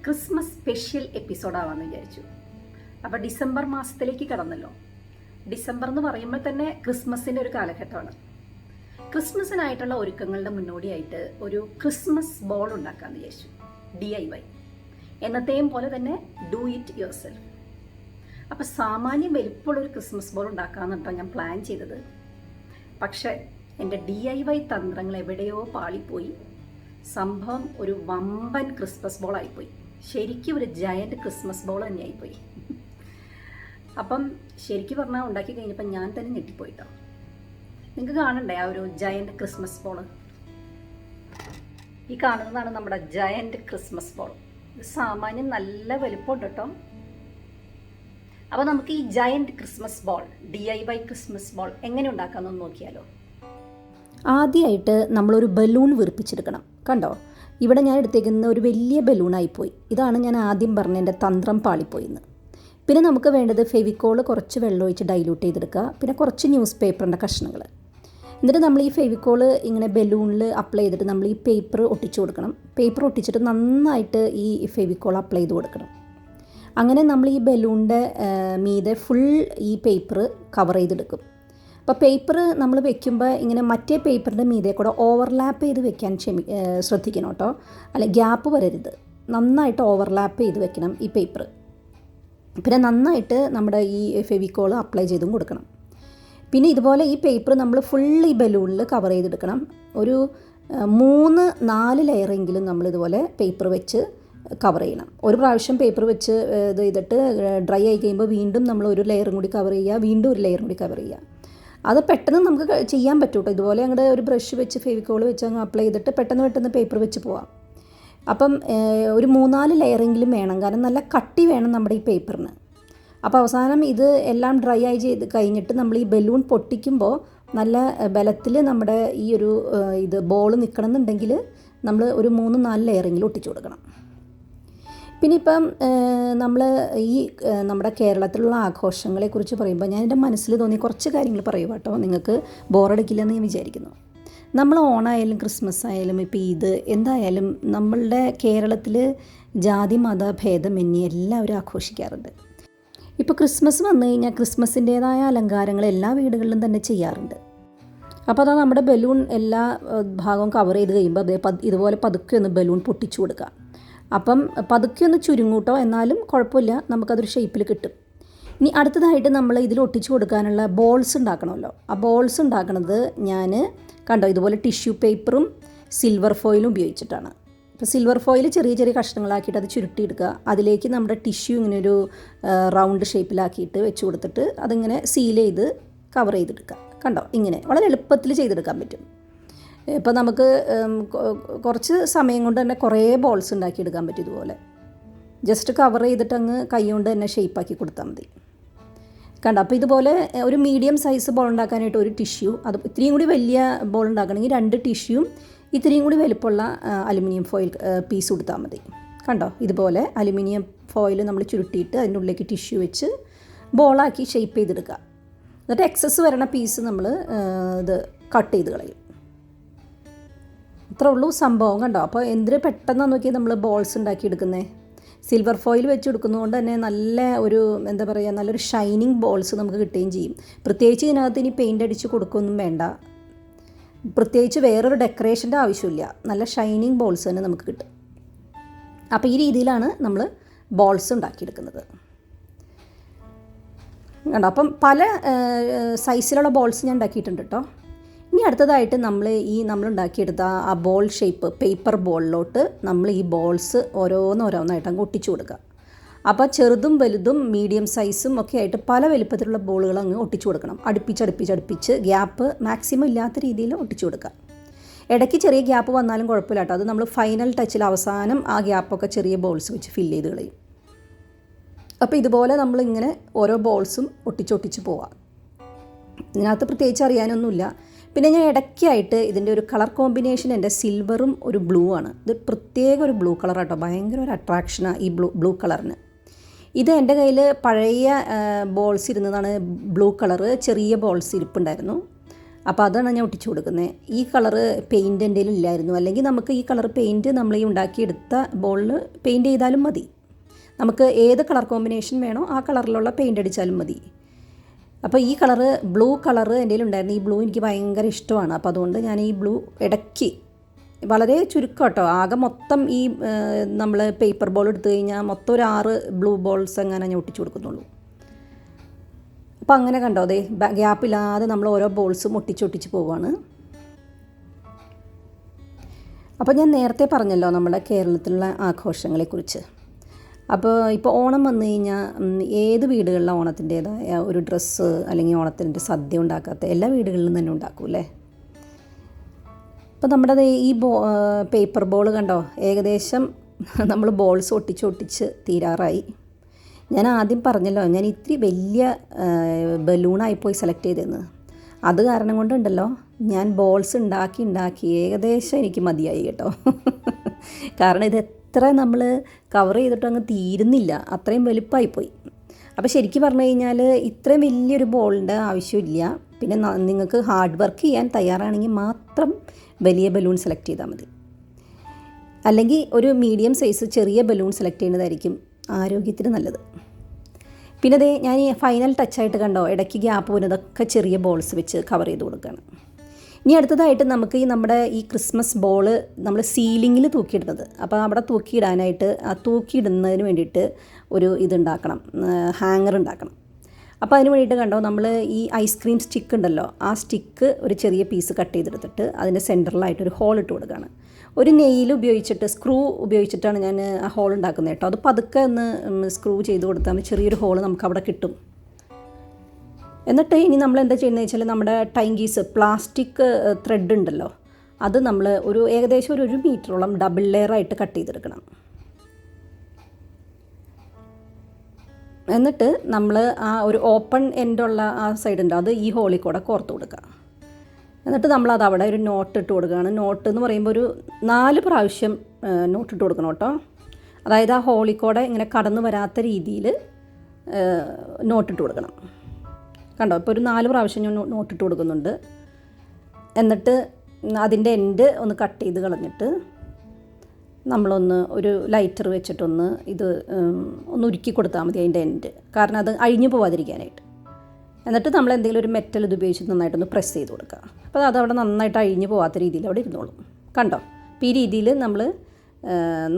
Christmas special എപ്പിസോഡാവാമെന്ന് വിചാരിച്ചു. അപ്പോൾ December മാസത്തിലേക്ക് കടന്നല്ലോ. December എന്ന് പറയുമ്പോൾ തന്നെ ക്രിസ്മസിൻ്റെ ഒരു കാലഘട്ടമാണ്. ക്രിസ്മസിനായിട്ടുള്ള ഒരുക്കങ്ങളുടെ മുന്നോടിയായിട്ട് ഒരു ക്രിസ്മസ് ബോൾ ഉണ്ടാക്കാമെന്ന് വിചാരിച്ചു. DIY എന്നത്തെയും പോലെ തന്നെ ഡു ഇറ്റ് യുവർ സെൽഫ്. അപ്പോൾ സാമാന്യം വലിപ്പമുള്ളൊരു ക്രിസ്മസ് ബോൾ ഉണ്ടാക്കാമെന്നിട്ടാണ് ഞാൻ പ്ലാൻ ചെയ്തത്. പക്ഷേ എൻ്റെ DIY തന്ത്രങ്ങൾ എവിടെയോ പാളിപ്പോയി. സംഭവം ഒരു വമ്പൻ ക്രിസ്മസ് ബോൾ ആയിപ്പോയി. ശരിക്കും ഒരു ജയൻറ്റ് ക്രിസ്മസ് ബോൾ തന്നെയായിപ്പോയി. അപ്പം ശരിക്കും പറഞ്ഞാൽ ഉണ്ടാക്കി കഴിഞ്ഞപ്പോൾ ഞാൻ തന്നെ ഞെട്ടിപ്പോയിട്ടോ. നിങ്ങൾക്ക് കാണണ്ടേ ആ ഒരു ജയൻറ്റ് ക്രിസ്മസ് ബോൾ? ഈ കാണുന്നതാണ് നമ്മുടെ ജയൻറ്റ് ക്രിസ്മസ് ബോൾ. ഇത് സാമാന്യം നല്ല വലിപ്പമുണ്ട് കേട്ടോ. അപ്പോൾ നമുക്ക് ഈ giant Christmas ball, DIY Christmas ball എങ്ങനെ ഉണ്ടാക്കാമെന്നൊന്ന് നോക്കിയാലോ. ആദ്യമായിട്ട് നമ്മളൊരു ബലൂൺ വീർപ്പിച്ചെടുക്കണം. കണ്ടോ, ഇവിടെ ഞാൻ എടുത്തേക്കുന്ന ഒരു വലിയ ബലൂണായിപ്പോയി. ഇതാണ് ഞാൻ ആദ്യം പറഞ്ഞ എൻ്റെ തന്ത്രം പാളിപ്പോയിന്ന്. പിന്നെ നമുക്ക് വേണ്ടത് ഫെവിക്കോൾ കുറച്ച് വെള്ളം ഒഴിച്ച് ഡൈല്യൂട്ട് ചെയ്തെടുക്കുക. പിന്നെ കുറച്ച് ന്യൂസ് പേപ്പറിൻ്റെ കഷ്ണങ്ങൾ. എന്നിട്ട് നമ്മൾ ഈ ഫെവിക്കോൾ ഇങ്ങനെ ബലൂണിൽ അപ്ലൈ ചെയ്തിട്ട് നമ്മൾ ഈ പേപ്പർ ഒട്ടിച്ചു കൊടുക്കണം. പേപ്പർ ഒട്ടിച്ചിട്ട് നന്നായിട്ട് ഈ ഫെവിക്കോൾ അപ്ലൈ ചെയ്ത് കൊടുക്കണം. അങ്ങനെ നമ്മൾ ഈ ബലൂണിൻ്റെ മീതെ ഫുൾ ഈ പേപ്പർ കവർ ചെയ്തെടുക്കും. അപ്പോൾ പേപ്പർ നമ്മൾ വെക്കുമ്പോൾ ഇങ്ങനെ മറ്റേ പേപ്പറിൻ്റെ മീതെ കൂടെ ഓവർലാപ്പ് ചെയ്ത് വെക്കാൻ ശ്രദ്ധിക്കണം കേട്ടോ. അല്ല, ഗ്യാപ്പ് വരരുത്. നന്നായിട്ട് ഓവർലാപ്പ് ചെയ്ത് വെക്കണം ഈ പേപ്പർ. പിന്നെ നന്നായിട്ട് നമ്മുടെ ഈ ഫെവിക്കോൾ അപ്ലൈ ചെയ്തും കൊടുക്കണം. പിന്നെ ഇതുപോലെ ഈ പേപ്പർ നമ്മൾ ഫുൾ ഈ ബലൂണിൽ കവർ ചെയ്തെടുക്കണം. ഒരു 3-4 ലെയറെങ്കിലും നമ്മളിതുപോലെ പേപ്പർ വെച്ച് കവർ ചെയ്യണം. ഒരു പ്രാവശ്യം പേപ്പർ വെച്ച് ഇത് ചെയ്തിട്ട് ഡ്രൈ ആയി കഴിയുമ്പോൾ വീണ്ടും നമ്മൾ ഒരു ലെയറും കൂടി കവർ ചെയ്യുക, വീണ്ടും ഒരു ലെയറും കൂടി കവർ ചെയ്യുക. അത് പെട്ടെന്ന് നമുക്ക് ചെയ്യാൻ പറ്റും കേട്ടോ. ഇതുപോലെ അങ്ങോട്ട് ഒരു ബ്രഷ് വെച്ച് ഫെവിക്കോൾ വെച്ച് അങ്ങ് അപ്ലൈ ചെയ്തിട്ട് പെട്ടെന്ന് പേപ്പർ വെച്ച് പോവാം. അപ്പം ഒരു 3-4 ലെയറെങ്കിലും വേണം, കാരണം നല്ല കട്ടി വേണം നമ്മുടെ ഈ പേപ്പറിന്. അപ്പോൾ അവസാനം ഇത് എല്ലാം ഡ്രൈ ആയി ചെയ്ത് കഴിഞ്ഞിട്ട് നമ്മൾ ഈ ബലൂൺ പൊട്ടിക്കുമ്പോൾ നല്ല ബലത്തിൽ നമ്മുടെ ഈ ഒരു ഇത് ബോൾ നിൽക്കണം എന്നുണ്ടെങ്കിൽ നമ്മൾ ഒരു 3-4 ലെയറെങ്കിലും ഒട്ടിച്ചു കൊടുക്കണം. പിന്നെ ഇപ്പം നമ്മൾ ഈ നമ്മുടെ കേരളത്തിലുള്ള ആഘോഷങ്ങളെക്കുറിച്ച് പറയുമ്പോൾ ഞാൻ എൻ്റെ മനസ്സിൽ തോന്നിയ കുറച്ച് കാര്യങ്ങൾ പറയുക കേട്ടോ. നിങ്ങൾക്ക് ബോറടിക്കില്ലെന്ന് ഞാൻ വിചാരിക്കുന്നു. നമ്മൾ ഓണായാലും ക്രിസ്മസ് ആയാലും ഇപ്പോൾ ഈദ് എന്തായാലും നമ്മളുടെ കേരളത്തിൽ ജാതി മത ഭേദമന്യേ എല്ലാവരും ആഘോഷിക്കാറുണ്ട്. ഇപ്പോൾ ക്രിസ്മസ് വന്നു കഴിഞ്ഞാൽ ക്രിസ്മസിൻ്റേതായ അലങ്കാരങ്ങൾ എല്ലാ വീടുകളിലും തന്നെ ചെയ്യാറുണ്ട്. അപ്പോൾ അതാ നമ്മുടെ ബലൂൺ എല്ലാ ഭാഗവും കവർ ചെയ്ത് കഴിയുമ്പോൾ ഇതുപോലെ പതുക്കെ ഒന്ന് ബലൂൺ പൊട്ടിച്ചു കൊടുക്കുക. അപ്പം പതുക്കെ ഒന്ന് ചുരുങ്ങൂട്ടോ, എന്നാലും കുഴപ്പമില്ല, നമുക്കതൊരു ഷേപ്പിൽ കിട്ടും. ഇനി അടുത്തതായിട്ട് നമ്മൾ ഇതിൽ ഒട്ടിച്ചു കൊടുക്കാനുള്ള ബോൾസ് ഉണ്ടാക്കണമല്ലോ. ആ ബോൾസ് ഉണ്ടാക്കുന്നത് ഞാൻ കണ്ടോ ഇതുപോലെ ടിഷ്യൂ പേപ്പറും സിൽവർ ഫോയിലും ഉപയോഗിച്ചിട്ടാണ്. അപ്പോൾ സിൽവർ ഫോയിൽ ചെറിയ ചെറിയ കഷ്ണങ്ങളാക്കിയിട്ട് അത് ചുരുട്ടിയെടുക്കുക. അതിലേക്ക് നമ്മുടെ ടിഷ്യൂ ഇങ്ങനെ ഒരു റൗണ്ട് ഷേപ്പിലാക്കിയിട്ട് വെച്ച് കൊടുത്തിട്ട് അതിങ്ങനെ സീൽ ചെയ്ത് കവർ ചെയ്തെടുക്കുക. കണ്ടോ, ഇങ്ങനെ വളരെ എളുപ്പത്തിൽ ചെയ്തെടുക്കാൻ പറ്റും. ഇപ്പോൾ നമുക്ക് കുറച്ച് സമയം കൊണ്ട് തന്നെ കുറേ ബോൾസ് ഉണ്ടാക്കിയെടുക്കാൻ പറ്റും. ഇതുപോലെ ജസ്റ്റ് കവർ ചെയ്തിട്ട് അങ്ങ് കൈ കൊണ്ട് തന്നെ ഷേപ്പാക്കി കൊടുത്താൽ മതി. കണ്ടോ, അപ്പോൾ ഇതുപോലെ ഒരു മീഡിയം സൈസ് ബോൾ ഉണ്ടാക്കാനായിട്ട് ഒരു ടിഷ്യൂ, അത് ഇത്രയും കൂടി വലിയ ബോൾ ഉണ്ടാക്കണമെങ്കിൽ 2 ടിഷ്യൂവും ഇത്രയും കൂടി വലുപ്പമുള്ള അലുമിനിയം ഫോയിൽ പീസ് കൊടുത്താൽ മതി. കണ്ടോ, ഇതുപോലെ അലുമിനിയം ഫോയിൽ നമ്മൾ ചുരുട്ടിയിട്ട് അതിൻ്റെ ഉള്ളിലേക്ക് ടിഷ്യൂ വെച്ച് ബോളാക്കി ഷേപ്പ് ചെയ്തെടുക്കുക. എന്നിട്ട് എക്സസ് വരണ പീസ് നമ്മൾ ഇത് കട്ട് ചെയ്ത് കളയും. ഇത്രേ ഉള്ളൂ സംഭവം. കണ്ടോ, അപ്പോൾ എന്തിന് പെട്ടെന്ന് നോക്കി നമ്മൾ ബോൾസ് ഉണ്ടാക്കിയെടുക്കുന്നത്. സിൽവർ ഫോയിൽ വെച്ച് കൊടുക്കുന്നതുകൊണ്ട് തന്നെ നല്ല ഒരു എന്താ പറയുക, നല്ലൊരു ഷൈനിങ് ബോൾസ് നമുക്ക് കിട്ടുകയും ചെയ്യും. പ്രത്യേകിച്ച് ഇതിനകത്ത് ഇനി പെയിൻ്റ് അടിച്ച് കൊടുക്കുകയൊന്നും വേണ്ട, പ്രത്യേകിച്ച് വേറൊരു ഡെക്കറേഷൻ്റെ ആവശ്യമില്ല. നല്ല ഷൈനിങ് ബോൾസ് തന്നെ നമുക്ക് കിട്ടും. അപ്പോൾ ഈ രീതിയിലാണ് നമ്മൾ ബോൾസ് ഉണ്ടാക്കിയെടുക്കുന്നത്. കണ്ടോ, അപ്പം പല സൈസിലുള്ള ബോൾസ് ഞാൻ ഉണ്ടാക്കിയിട്ടുണ്ട് കേട്ടോ. ഇനി അടുത്തതായിട്ട് നമ്മൾ ഉണ്ടാക്കിയെടുത്ത ആ ബോൾ ഷേപ്പ് പേപ്പർ ബോളിലോട്ട് നമ്മൾ ഈ ബോൾസ് ഓരോന്നായിട്ട് അങ്ങ് ഒട്ടിച്ചു കൊടുക്കുക. അപ്പോൾ ചെറുതും വലുതും മീഡിയം സൈസും ഒക്കെ ആയിട്ട് പല വലുപ്പത്തിലുള്ള ബോളുകൾ അങ്ങ് ഒട്ടിച്ചു കൊടുക്കണം. അടുപ്പിച്ച് ഗ്യാപ്പ് മാക്സിമം ഇല്ലാത്ത രീതിയിൽ ഒട്ടിച്ചു കൊടുക്കുക. ഇടയ്ക്ക് ചെറിയ ഗ്യാപ്പ് വന്നാലും കുഴപ്പമില്ല കേട്ടോ. അത് നമ്മൾ ഫൈനൽ ടച്ചിൽ അവസാനം ആ ഗ്യാപ്പൊക്കെ ചെറിയ ബോൾസ് വെച്ച് ഫില്ല് ചെയ്ത് കളയും. അപ്പോൾ ഇതുപോലെ നമ്മളിങ്ങനെ ഓരോ ബോൾസും ഒട്ടിച്ചൊട്ടിച്ച് പോവാം. ഇതിനകത്ത് പ്രത്യേകിച്ച് അറിയാനൊന്നുമില്ല. പിന്നെ ഞാൻ ഇടയ്ക്കായിട്ട് ഇതിൻ്റെ ഒരു കളർ കോമ്പിനേഷൻ എൻ്റെ സിൽവറും ഒരു ബ്ലൂ ആണ്. ഇത് പ്രത്യേക ഒരു ബ്ലൂ കളറാട്ടോ, ഭയങ്കര ഒരു അട്രാക്ഷനാണ് ഈ ബ്ലൂ കളറിന്. ഇത് എൻ്റെ കയ്യിൽ പഴയ ബോൾസ് ഇരുന്നതാണ് ബ്ലൂ കളറ്, ചെറിയ ബോൾസ് ഇരിപ്പുണ്ടായിരുന്നു. അപ്പോൾ അതാണ് ഞാൻ ഒട്ടിച്ചു കൊടുക്കുന്നത്. ഈ കളറ് പെയിൻറ്റ് എൻ്റെ ഇല്ലായിരുന്നു, അല്ലെങ്കിൽ നമുക്ക് ഈ കളർ പെയിൻറ്റ് നമ്മൾ ഈ ഉണ്ടാക്കിയെടുത്ത ബോളിൽ പെയിൻറ്റ് ചെയ്താലും മതി. നമുക്ക് ഏത് കളർ കോമ്പിനേഷൻ വേണോ ആ കളറിലുള്ള പെയിൻറ്റ് അടിച്ചാലും മതി. അപ്പോൾ ഈ കളറ് ബ്ലൂ കളറ് എൻ്റെ ഉണ്ടായിരുന്നു. ഈ ബ്ലൂ എനിക്ക് ഭയങ്കര ഇഷ്ടമാണ്. അപ്പോൾ അതുകൊണ്ട് ഞാൻ ഈ ബ്ലൂ ഇടയ്ക്ക് വളരെ ചുരുക്കം കേട്ടോ, ആകെ മൊത്തം ഈ നമ്മൾ പേപ്പർ ബോൾ എടുത്തു കഴിഞ്ഞാൽ മൊത്തം ഒരു 6 ബ്ലൂ ബോൾസ് എങ്ങനെ ഞാൻ ഒട്ടിച്ചു കൊടുക്കുന്നുള്ളൂ. അപ്പോൾ അങ്ങനെ കണ്ടോ, അതെ ഗ്യാപ്പില്ലാതെ നമ്മൾ ഓരോ ബോൾസും ഒട്ടിച്ചൊട്ടിച്ച് പോവുകയാണ്. അപ്പോൾ ഞാൻ നേരത്തെ പറഞ്ഞല്ലോ നമ്മുടെ കേരളത്തിലുള്ള ആഘോഷങ്ങളെക്കുറിച്ച്. അപ്പോൾ ഇപ്പോൾ ഓണം വന്നു കഴിഞ്ഞാൽ ഏത് വീടുകളിലെ ഓണത്തിൻ്റേതായ ഒരു ഡ്രസ്സ് അല്ലെങ്കിൽ ഓണത്തിൻ്റെ സദ്യ ഉണ്ടാക്കാത്ത എല്ലാ വീടുകളിലും തന്നെ ഉണ്ടാക്കും അല്ലേ. അപ്പോൾ നമ്മുടെ ഈ പേപ്പർ ബോൾ കണ്ടോ, ഏകദേശം നമ്മൾ ബോൾസ് ഒട്ടിച്ച് തീരാറായി. ഞാൻ ആദ്യം പറഞ്ഞല്ലോ, ഞാൻ ഇത്തിരി വലിയ ബലൂണായിപ്പോയി സെലക്ട് ചെയ്തതെന്ന്. അത് കാരണം കൊണ്ടുണ്ടല്ലോ ഞാൻ ബോൾസ് ഉണ്ടാക്കി ഏകദേശം എനിക്ക് മതിയായി കേട്ടോ. കാരണം ഇത് എത്ര നമ്മൾ കവർ ചെയ്തിട്ട് അങ്ങ് തീരുന്നില്ല, അത്രയും വലുപ്പമായിപ്പോയി. അപ്പോൾ ശരിക്കും പറഞ്ഞു കഴിഞ്ഞാൽ ഇത്രയും വലിയൊരു ബോളിൻ്റെ ആവശ്യമില്ല. പിന്നെ നിങ്ങൾക്ക് ഹാർഡ് വർക്ക് ചെയ്യാൻ തയ്യാറാണെങ്കിൽ മാത്രം വലിയ ബലൂൺ സെലക്ട് ചെയ്താൽ മതി. അല്ലെങ്കിൽ ഒരു മീഡിയം സൈസ് ചെറിയ ബലൂൺ സെലക്ട് ചെയ്യുന്നതായിരിക്കും ആരോഗ്യത്തിന് നല്ലത്. പിന്നെ അതേ ഞാൻ ഈ ഫൈനൽ ടച്ചായിട്ട് കണ്ടോ, ഇടയ്ക്ക് ഗ്യാപ്പ് പോകുന്നതൊക്കെ ചെറിയ ബോൾസ് വെച്ച് കവർ ചെയ്ത് കൊടുക്കുകയാണ്. ഇനി അടുത്തതായിട്ട് നമുക്ക് നമ്മുടെ ഈ ക്രിസ്മസ് ബോൾ നമ്മൾ സീലിങ്ങിൽ തൂക്കിയിടുന്നത്. അപ്പോൾ അവിടെ തൂക്കിയിടാനായിട്ട് ആ തൂക്കിയിടുന്നതിന് വേണ്ടിയിട്ട് ഒരു ഇതുണ്ടാക്കണം, ഹാങ്ങർ ഉണ്ടാക്കണം. അപ്പോൾ അതിന് വേണ്ടിയിട്ട് കണ്ടോ, നമ്മൾ ഈ ഐസ്ക്രീം സ്റ്റിക്ക് ഉണ്ടല്ലോ, ആ സ്റ്റിക്ക് ഒരു ചെറിയ പീസ് കട്ട് ചെയ്തെടുത്തിട്ട് അതിൻ്റെ സെൻറ്ററിലായിട്ടൊരു ഹോൾ ഇട്ട് കൊടുക്കുകയാണ്. ഒരു നെയിൽ ഉപയോഗിച്ചിട്ട് സ്ക്രൂ ഉപയോഗിച്ചിട്ടാണ് ഞാൻ ആ ഹോൾ ഉണ്ടാക്കുന്നത് കേട്ടോ. അത് പതുക്കെ ഒന്ന് സ്ക്രൂ ചെയ്ത് കൊടുത്താൽ ചെറിയൊരു ഹോൾ നമുക്ക് അവിടെ കിട്ടും. എന്നിട്ട് ഇനി നമ്മൾ എന്താ ചെയ്യുന്നത് വെച്ചാൽ നമ്മുടെ ടൈങ്കീസ് പ്ലാസ്റ്റിക് ത്രെഡ് ഉണ്ടല്ലോ, അത് നമ്മൾ ഏകദേശം ഒരു 1 മീറ്ററോളം ഡബിൾ ലെയറായിട്ട് കട്ട് ചെയ്തെടുക്കണം. എന്നിട്ട് നമ്മൾ ആ ഒരു ഓപ്പൺ എൻഡുള്ള ആ സൈഡ് ഉണ്ട്, അത് ഈ ഹോളിൽ കൂടെ കോർത്ത് കൊടുക്കുക. എന്നിട്ട് നമ്മളത് അവിടെ ഒരു നോട്ട് ഇട്ട് കൊടുക്കുകയാണ്. നോട്ട് എന്ന് പറയുമ്പോൾ ഒരു 4 പ്രാവശ്യം നോട്ട് ഇട്ട് കൊടുക്കണം കേട്ടോ. അതായത് ആ ഹോളിൽ കൂടെ ഇങ്ങനെ കടന്നു വരാത്ത രീതിയിൽ നോട്ടിട്ട് കൊടുക്കണം. കണ്ടോ, ഇപ്പോൾ ഒരു 4 പ്രാവശ്യം ഞാൻ നോട്ടിട്ട് കൊടുക്കുന്നുണ്ട്. എന്നിട്ട് അതിൻ്റെ എൻഡ് ഒന്ന് കട്ട് ചെയ്ത് കളഞ്ഞിട്ട് നമ്മളൊന്ന് ഒരു ലൈറ്റർ വെച്ചിട്ടൊന്ന് ഒന്ന് ഉരുക്കി കൊടുത്താൽ മതി അതിൻ്റെ എൻഡ്, കാരണം അത് അഴിഞ്ഞു പോവാതിരിക്കാനായിട്ട്. എന്നിട്ട് നമ്മൾ എന്തെങ്കിലും ഒരു മെറ്റൽ ഇത് ഉപയോഗിച്ച് നന്നായിട്ടൊന്ന് പ്രസ് ചെയ്ത് കൊടുക്കുക. അപ്പോൾ അതവിടെ നന്നായിട്ട് അഴിഞ്ഞു പോകാത്ത രീതിയിൽ അവിടെ ഇരുന്നോളും. കണ്ടോ, അപ്പോൾ ഈ രീതിയിൽ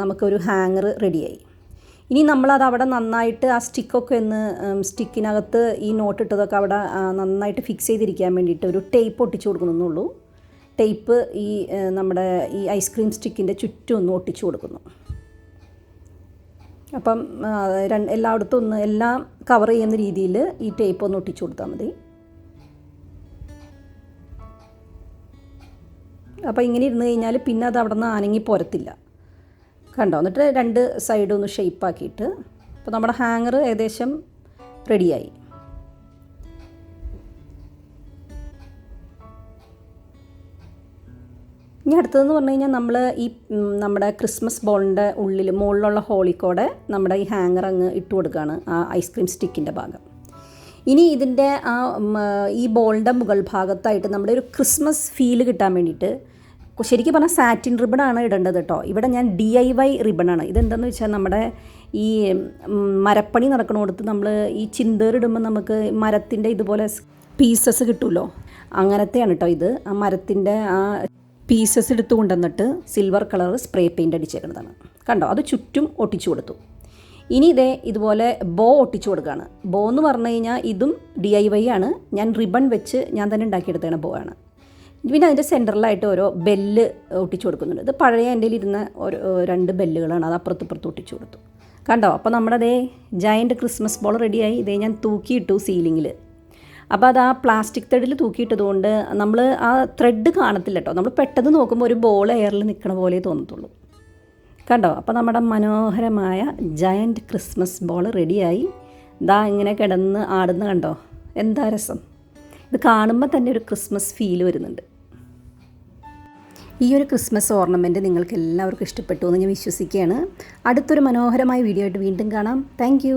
നമുക്കൊരു ഹാങ്ങർ റെഡിയായി. ഇനി നമ്മളത് അവിടെ നന്നായിട്ട് ആ സ്റ്റിക്കൊക്കെ സ്റ്റിക്കിനകത്ത് ഈ നോട്ടിട്ടതൊക്കെ അവിടെ നന്നായിട്ട് ഫിക്സ് ചെയ്തിരിക്കാൻ വേണ്ടിയിട്ട് ഒരു ടേപ്പ് ഒട്ടിച്ചു കൊടുക്കുന്നുള്ളൂ. ടേപ്പ് നമ്മുടെ ഈ ഐസ്ക്രീം സ്റ്റിക്കിൻ്റെ ചുറ്റും ഒന്ന് ഒട്ടിച്ചു കൊടുക്കുന്നു. അപ്പം എല്ലായിടത്തും എല്ലാം കവർ ചെയ്യുന്ന രീതിയിൽ ഈ ടേപ്പ് ഒന്ന് ഒട്ടിച്ചു കൊടുത്താൽ മതി. അപ്പോൾ ഇങ്ങനെ ഇരുന്ന് കഴിഞ്ഞാൽ പിന്നെ അത് അവിടെ നിന്ന് അനങ്ങി പോരത്തില്ല. കണ്ടോ, എന്നിട്ട് 2 സൈഡും ഒന്ന് ഷേപ്പാക്കിയിട്ട് അപ്പോൾ നമ്മുടെ ഹാങ്ങർ ഏകദേശം റെഡിയായി. ഇനി അടുത്തതെന്ന് പറഞ്ഞു കഴിഞ്ഞാൽ നമ്മൾ നമ്മുടെ ക്രിസ്മസ് ബോളിൻ്റെ മുകളിലുള്ള ഹോളിക്കോടെ നമ്മുടെ ഈ ഹാങ്ങർ അങ്ങ് ഇട്ട് കൊടുക്കുകയാണ്, ആ ഐസ്ക്രീം സ്റ്റിക്കിൻ്റെ ഭാഗം. ഇനി ഇതിൻ്റെ ഈ ബോളിൻ്റെ മുകൾ ഭാഗത്തായിട്ട് നമ്മുടെ ഒരു ക്രിസ്മസ് ഫീൽ കിട്ടാൻ വേണ്ടിയിട്ട് ശരിക്കും പറഞ്ഞാൽ സാറ്റിൻ റിബണാണ് ഇടേണ്ടത് കേട്ടോ. ഇവിടെ ഞാൻ DIY റിബണാണ്. ഇതെന്താണെന്ന് വെച്ചാൽ നമ്മുടെ ഈ മരപ്പണി നടക്കണോടത്ത് നമ്മൾ ഈ ചിന്തേറിടുമ്പോൾ നമുക്ക് മരത്തിൻ്റെ ഇതുപോലെ പീസസ് കിട്ടുമല്ലോ, അങ്ങനത്തെയാണ് കേട്ടോ ഇത്. ആ മരത്തിൻ്റെ ആ പീസസ് എടുത്തു കൊണ്ടുവന്നിട്ട് സിൽവർ കളർ സ്പ്രേ പെയിൻ്റ് അടിച്ചേക്കുന്നതാണ്. കണ്ടോ, അത് ചുറ്റും ഒട്ടിച്ചു കൊടുത്തു. ഇനി ഇതുപോലെ ബോ ഒട്ടിച്ചു കൊടുക്കുകയാണ്. ബോ എന്ന് പറഞ്ഞു കഴിഞ്ഞാൽ ഇതും DIY ആണ്. ഞാൻ റിബൺ വെച്ച് ഞാൻ തന്നെ ഉണ്ടാക്കിയെടുത്തതാണ് ബോ ആണ്. പിന്നെ അതിൻ്റെ സെൻറ്ററിലായിട്ട് ഓരോ ബെല്ല് ഒട്ടിച്ചു കൊടുക്കുന്നുണ്ട്. ഇത് പഴയ എൻ്റെ ഇരുന്ന 2 ബെല്ലുകളാണ്, അത് അപ്പുറത്ത് ഒട്ടിച്ചു കൊടുത്തു. കണ്ടോ, അപ്പോൾ നമ്മുടെ ജയൻറ്റ് ക്രിസ്മസ് ബോൾ റെഡിയായി. ഞാൻ തൂക്കിയിട്ടു സീലിങ്ങിൽ. അപ്പോൾ അത് ആ പ്ലാസ്റ്റിക് ത്രെഡിൽ തൂക്കിയിട്ടതുകൊണ്ട് നമ്മൾ ആ ത്രെഡ് കാണത്തില്ല കേട്ടോ. നമ്മൾ പെട്ടെന്ന് നോക്കുമ്പോൾ ഒരു ബോൾ എയറിൽ നിൽക്കണ പോലെ തോന്നത്തുള്ളൂ. കണ്ടോ, അപ്പോൾ നമ്മുടെ മനോഹരമായ ജയൻറ്റ് ക്രിസ്മസ് ബോൾ റെഡിയായി. ഇങ്ങനെ കിടന്ന് ആടുന്ന കണ്ടോ, എന്താ രസം. ഇത് കാണുമ്പോൾ തന്നെ ഒരു ക്രിസ്മസ് ഫീൽ വരുന്നുണ്ട്. ഈ ഒരു ക്രിസ്മസ് ഓർണമെൻറ്റ് നിങ്ങൾക്ക് എല്ലാവർക്കും ഇഷ്ടപ്പെട്ടു എന്ന് ഞാൻ വിശ്വസിക്കുകയാണ്. അടുത്തൊരു മനോഹരമായ വീഡിയോ ആയിട്ട് വീണ്ടും കാണാം. താങ്ക്